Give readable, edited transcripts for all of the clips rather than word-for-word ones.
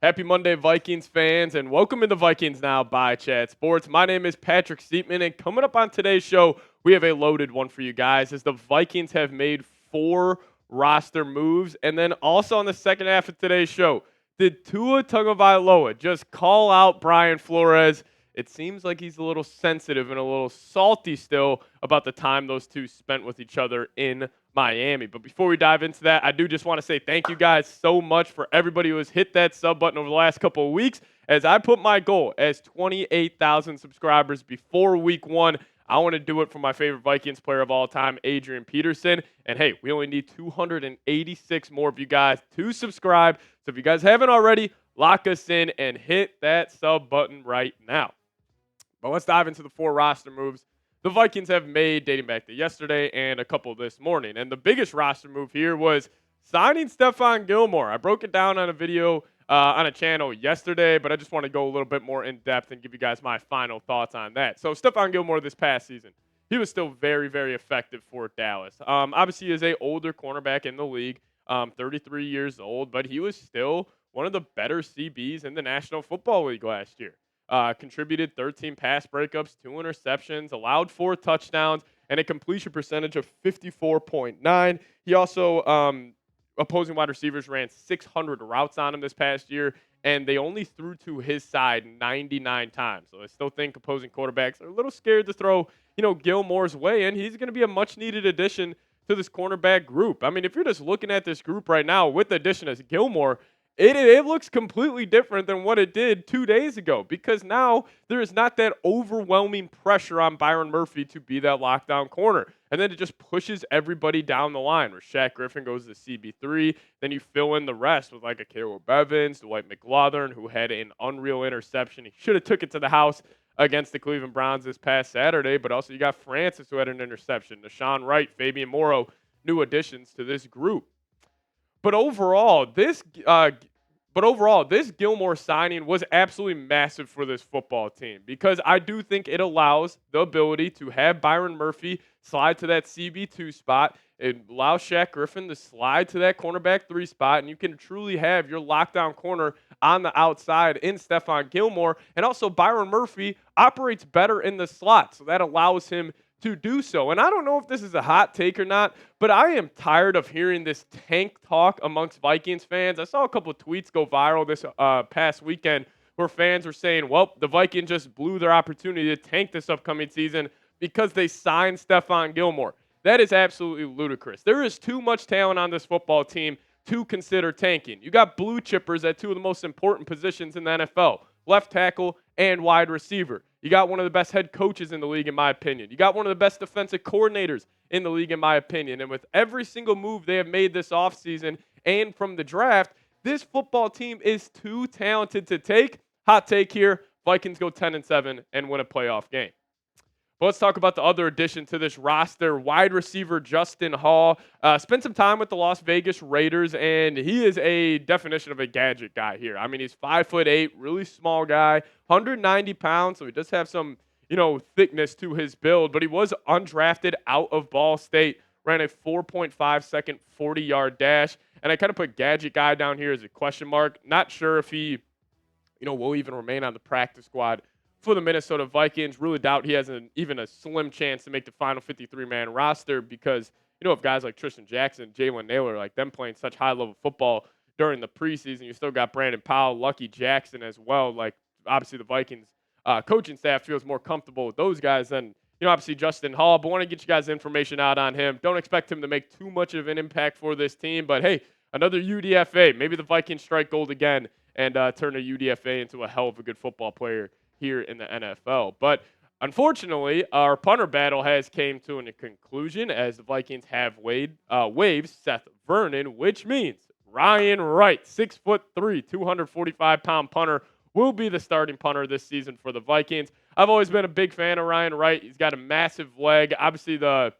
Happy Monday, Vikings fans, and welcome into Vikings Now by Chat Sports. My name is Patrick Siepman, and coming up on today's show, we have a loaded one for you guys as the Vikings have made 4 roster moves. And then also on the second half of today's show, did Tua Tagovailoa just call out Brian Flores? It seems like he's a little sensitive and a little salty still about the time those two spent with each other in Miami. But before we dive into that, I do just want to say thank you guys so much for everybody who has hit that sub button over the last couple of weeks. As I put my goal as 28,000 subscribers before week 1, I want to do it for my favorite Vikings player of all time, Adrian Peterson. And hey, we only need 286 more of you guys to subscribe. So if you guys haven't already, lock us in and hit that sub button right now. But let's dive into the 4 roster moves the Vikings have made dating back to yesterday and a couple this morning. And the biggest roster move here was signing Stephon Gilmore. I broke it down on a video on a channel yesterday, but I just want to go a little bit more in depth and give you guys my final thoughts on that. So Stephon Gilmore this past season, he was still very, very effective for Dallas. Obviously, he is an older cornerback in the league, 33 years old, but he was still one of the better CBs in the National Football League last year. Contributed 13 pass breakups, 2 interceptions, allowed 4 touchdowns, and a completion percentage of 54.9. He also, opposing wide receivers ran 600 routes on him this past year, and they only threw to his side 99 times. So I still think opposing quarterbacks are a little scared to throw, Gilmore's way, and he's going to be a much-needed addition to this cornerback group. I mean, if you're just looking at this group right now with the addition of Gilmore, it looks completely different than what it did 2 days ago because now there is not that overwhelming pressure on Byron Murphy to be that lockdown corner. And then it just pushes everybody down the line where Shaq Griffin goes to CB3. Then you fill in the rest with like a Caleb Evans, Dwight McLaughlin, who had an unreal interception. He should have took it to the house against the Cleveland Browns this past Saturday. But also you got Francis, who had an interception. Deshaun Wright, Fabian Morrow, new additions to this group. But overall, this Gilmore signing was absolutely massive for this football team because I do think it allows the ability to have Byron Murphy slide to that CB2 spot. It allows Shaq Griffin to slide to that cornerback 3 spot, and you can truly have your lockdown corner on the outside in Stephon Gilmore. And also Byron Murphy operates better in the slot, so that allows him to do so. And I don't know if this is a hot take or not, but I am tired of hearing this tank talk amongst Vikings fans. I saw a couple of tweets go viral this past weekend where fans were saying, well, the Vikings just blew their opportunity to tank this upcoming season because they signed Stephon Gilmore. That is absolutely ludicrous. There is too much talent on this football team to consider tanking. You got blue chippers at 2 of the most important positions in the NFL, left tackle and wide receiver. You got one of the best head coaches in the league, in my opinion. You got one of the best defensive coordinators in the league, in my opinion. And with every single move they have made this offseason and from the draft, this football team is too talented to take. Hot take here, Vikings go 10-7 and win a playoff game. But let's talk about the other addition to this roster, wide receiver Justin Hall. Spent some time with the Las Vegas Raiders, and he is a definition of a gadget guy here. I mean, he's 5'8", really small guy, 190 pounds, so he does have some, thickness to his build. But he was undrafted out of Ball State, ran a 4.5-second 40-yard dash. And I kind of put gadget guy down here as a question mark. Not sure if he, will even remain on the practice squad for the Minnesota Vikings. Really doubt he has even a slim chance to make the final 53-man roster because, if guys like Tristan Jackson, Jalen Naylor, like them playing such high-level football during the preseason, you still got Brandon Powell, Lucky Jackson as well. Like, obviously the Vikings coaching staff feels more comfortable with those guys than, obviously Justin Hall. But want to get you guys information out on him. Don't expect him to make too much of an impact for this team. But, hey, another UDFA. Maybe the Vikings strike gold again and turn a UDFA into a hell of a good football player here in the NFL. But unfortunately, our punter battle has came to a conclusion as the Vikings have waived Seth Vernon, which means Ryan Wright, 6'3", 245-pound punter, will be the starting punter this season for the Vikings. I've always been a big fan of Ryan Wright. He's got a massive leg. Obviously, the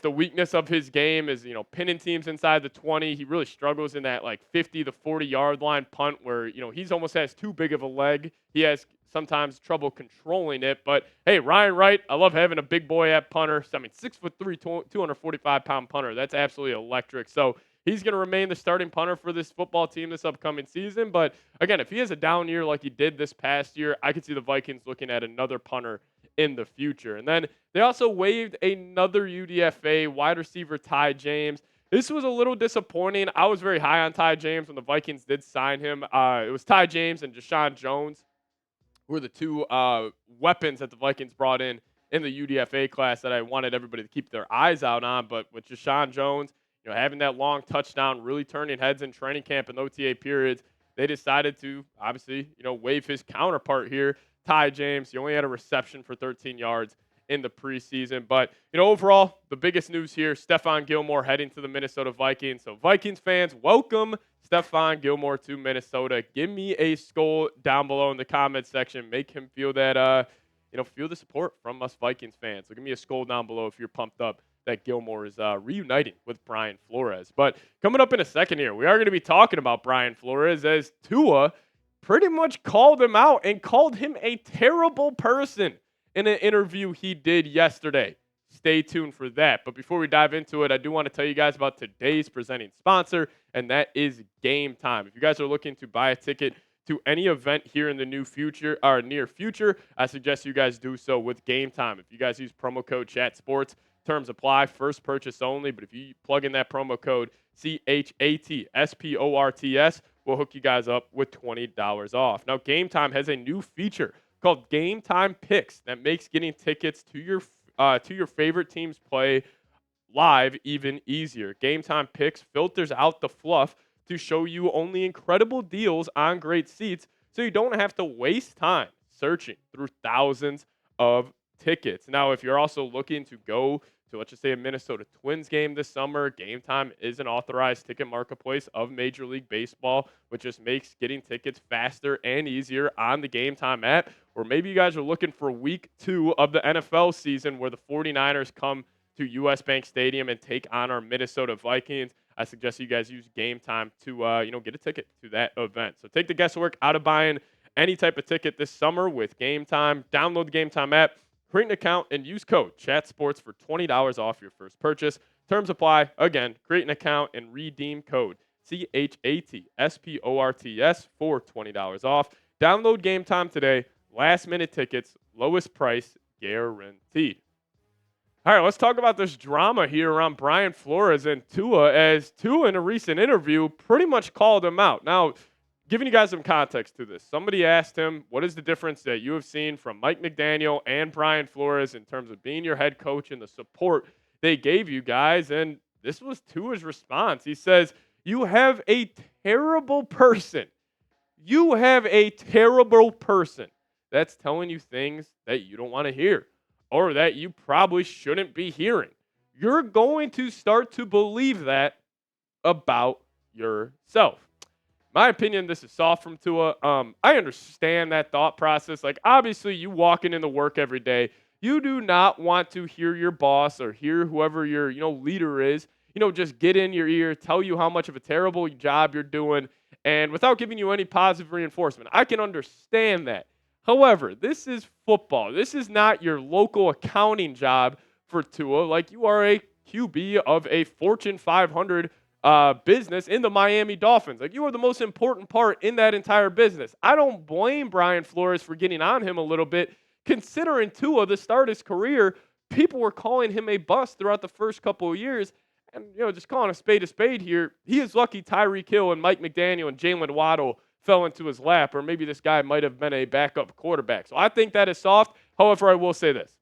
weakness of his game is, pinning teams inside the 20. He really struggles in that 50 to 40-yard line punt where, he's almost has too big of a leg. He has sometimes trouble controlling it. But, hey, Ryan Wright, I love having a big boy at punter. 6'3", 245-pound punter. That's absolutely electric. So he's going to remain the starting punter for this football team this upcoming season. But again, if he has a down year like he did this past year, I could see the Vikings looking at another punter in the future. And then they also waived another UDFA wide receiver, Ty James. This was a little disappointing. I was very high on Ty James when the Vikings did sign him. It was Ty James and Deshaun Jones who were the two weapons that the Vikings brought in the UDFA class that I wanted everybody to keep their eyes out on. But with Deshaun Jones, having that long touchdown, really turning heads in training camp and OTA periods, they decided to obviously, waive his counterpart here, Ty James. He only had a reception for 13 yards in the preseason. But, overall, the biggest news here, Stephon Gilmore heading to the Minnesota Vikings. So Vikings fans, welcome Stephon Gilmore to Minnesota. Give me a SKOL down below in the comments section. Make him feel that, feel the support from us Vikings fans. So give me a SKOL down below if you're pumped up that Gilmore is reuniting with Brian Flores. But coming up in a second here, we are going to be talking about Brian Flores as Tua pretty much called him out and called him a terrible person in an interview he did yesterday. Stay tuned for that. But before we dive into it, I do want to tell you guys about today's presenting sponsor, and that is Game Time. If you guys are looking to buy a ticket to any event here in the near future, I suggest you guys do so with Game Time. If you guys use promo code ChatSports, terms apply, first purchase only. But if you plug in that promo code CHATSPORTS, we'll hook you guys up with $20 off. Now, Game Time has a new feature called Game Time Picks that makes getting tickets to your favorite team's play live even easier. Game Time Picks filters out the fluff to show you only incredible deals on great seats, so you don't have to waste time searching through thousands of tickets. Now, if you're also looking to go to, let's just say, a Minnesota Twins game this summer, Game Time is an authorized ticket marketplace of Major League Baseball, which just makes getting tickets faster and easier on the Game Time app. Or maybe you guys are looking for week 2 of the NFL season where the 49ers come to US Bank Stadium and take on our Minnesota Vikings. I suggest you guys use Game Time to get a ticket to that event. So take the guesswork out of buying any type of ticket this summer with Game Time. Download the Game Time app, create an account, and use code ChatSports for $20 off your first purchase. Terms apply. Again, create an account and redeem code CHATSPORTS for $20 off. Download Game Time today. Last minute tickets, lowest price guaranteed. All right, let's talk about this drama here around Brian Flores and Tua, as Tua in a recent interview pretty much called him out. Now, giving you guys some context to this, somebody asked him, what is the difference that you have seen from Mike McDaniel and Brian Flores in terms of being your head coach and the support they gave you guys? And this was Tua's response. He says, you have a terrible person. You have a terrible person that's telling you things that you don't want to hear or that you probably shouldn't be hearing. You're going to start to believe that about yourself. My opinion, this is soft from Tua. I understand that thought process. Like, obviously, you walking into work every day, you do not want to hear your boss or hear whoever your leader is, just get in your ear, tell you how much of a terrible job you're doing, and without giving you any positive reinforcement. I can understand that. However, this is football. This is not your local accounting job for Tua. Like, you are a QB of a Fortune 500 business in the Miami Dolphins. Like, you are the most important part in that entire business. I don't blame Brian Flores for getting on him a little bit, considering Tua, the start of his career, people were calling him a bust throughout the first couple of years. And, just calling a spade here, he is lucky Tyreek Hill and Mike McDaniel and Jalen Waddle fell into his lap, or maybe this guy might have been a backup quarterback. So I think that is soft. However, I will say this.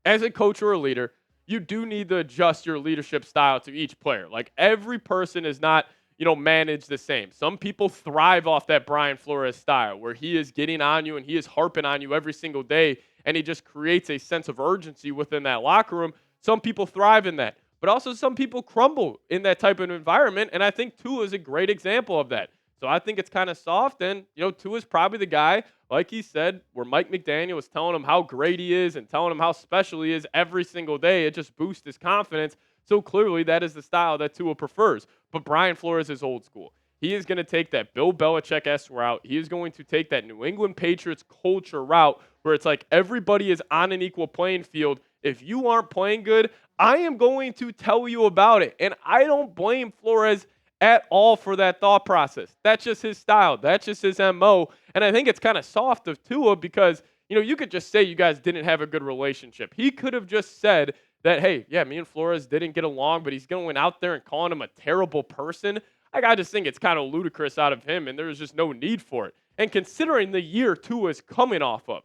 As a coach or a leader, you do need to adjust your leadership style to each player. Like, every person is not, managed the same. Some people thrive off that Brian Flores style where he is getting on you and he is harping on you every single day, and he just creates a sense of urgency within that locker room. Some people thrive in that, but also some people crumble in that type of environment, and I think Tua is a great example of that. So I think it's kind of soft, and, Tua's probably the guy, like he said, where Mike McDaniel was telling him how great he is and telling him how special he is every single day. It just boosts his confidence. So clearly that is the style that Tua prefers. But Brian Flores is old school. He is going to take that Bill Belichick-esque route. He is going to take that New England Patriots culture route where it's like everybody is on an equal playing field if you aren't playing good, I am going to tell you about it. And I don't blame Flores at all for that thought process. That's just his style. That's just his MO. And I think it's kind of soft of Tua because, you could just say you guys didn't have a good relationship. He could have just said that, hey, yeah, me and Flores didn't get along, but he's going out there and calling him a terrible person. I just think it's kind of ludicrous out of him, and there's just no need for it. And considering the year Tua's coming off of,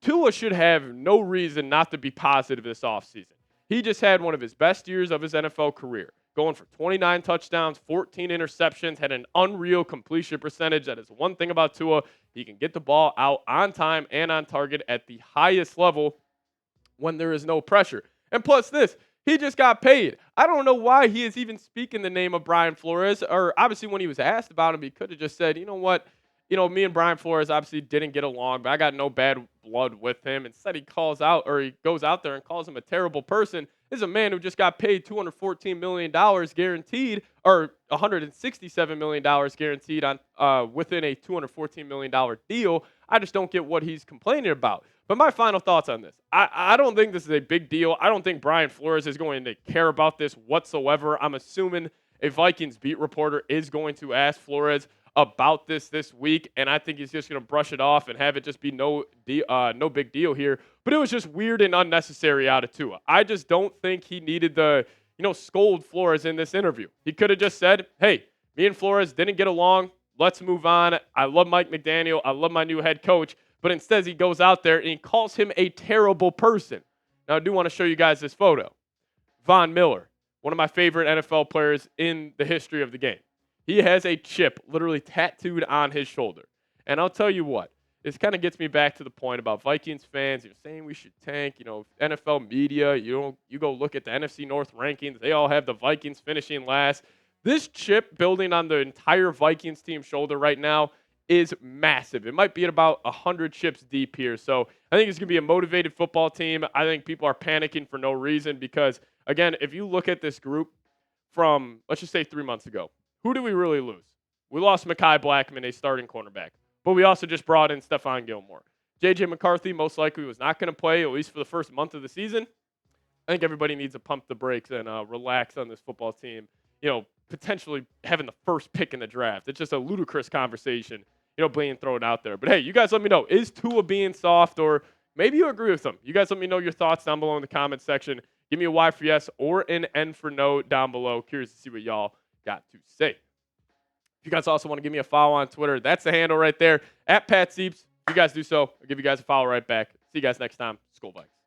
Tua should have no reason not to be positive this offseason. He just had one of his best years of his NFL career, going for 29 touchdowns, 14 interceptions, had an unreal completion percentage. That is one thing about Tua. He can get the ball out on time and on target at the highest level when there is no pressure. And plus this, he just got paid. I don't know why he is even speaking the name of Brian Flores, or obviously when he was asked about him, he could have just said, you know what, me and Brian Flores obviously didn't get along, but I got no bad blood with him. Instead, he goes out there and calls him a terrible person. This is a man who just got paid $214 million guaranteed, or $167 million guaranteed on within a $214 million deal. I just don't get what he's complaining about. But my final thoughts on this. I don't think this is a big deal. I don't think Brian Flores is going to care about this whatsoever. I'm assuming a Vikings beat reporter is going to ask Flores about this week, and I think he's just going to brush it off and have it just be no big deal here. But it was just weird and unnecessary out of Tua. I just don't think he needed to, scold Flores in this interview. He could have just said, hey, me and Flores didn't get along. Let's move on. I love Mike McDaniel. I love my new head coach. But instead, he goes out there and he calls him a terrible person. Now, I do want to show you guys this photo. Von Miller, one of my favorite NFL players in the history of the game. He has a chip literally tattooed on his shoulder. And I'll tell you what, this kind of gets me back to the point about Vikings fans, saying we should tank, NFL media, you go look at the NFC North rankings, they all have the Vikings finishing last. This chip building on the entire Vikings team shoulder right now is massive. It might be at about 100 chips deep here. So I think it's going to be a motivated football team. I think people are panicking for no reason because, again, if you look at this group from, let's just say 3 months ago, who did we really lose? We lost Mekhi Blackman, a starting cornerback. But we also just brought in Stephon Gilmore. J.J. McCarthy most likely was not going to play, at least for the first month of the season. I think everybody needs to pump the brakes and relax on this football team, potentially having the first pick in the draft. It's just a ludicrous conversation, being thrown out there. But, hey, you guys let me know. Is Tua being soft, or maybe you agree with him? You guys let me know your thoughts down below in the comment section. Give me a Y for yes or an N for no down below. Curious to see what y'all got to say. If you guys also want to give me a follow on Twitter, that's the handle right there, @PatSeeps. If you guys do so, I'll give you guys a follow right back. See you guys next time. SKOL Vikes.